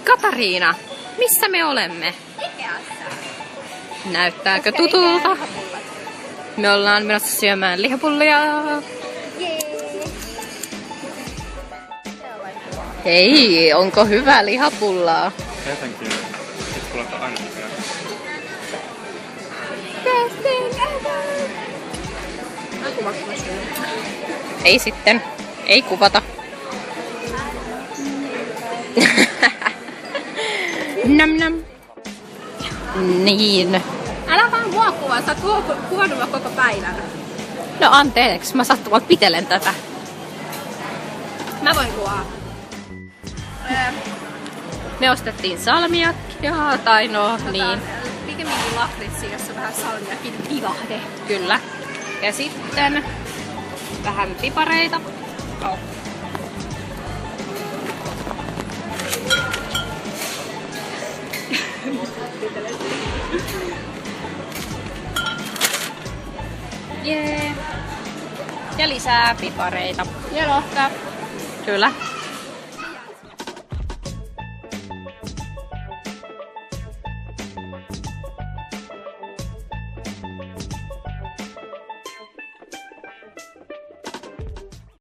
Katariina, missä me olemme? Näyttääkö tutulta? Me ollaan menossa syömään lihapullia. Hei, onko hyvä lihapullaa? Tietenkin. Sitten tulee aina hyvää. Ei sitten. Ei kuvata. Nam nam. Niin. Älä vaan mua kuvaa, sä oot kuvannut mua koko päivän. No anteeksi, mä sattumalta pitelen tätä. Mä voin kuvaa. Me ostettiin salmiakkia, tai no niin, Pikemminkin lakritsi, jossa vähän salmiakin vivahde. kyllä. Ja sitten vähän pipareita. Oh. Jee. Ja lisää pipareita. Ja lohta. Kyllä.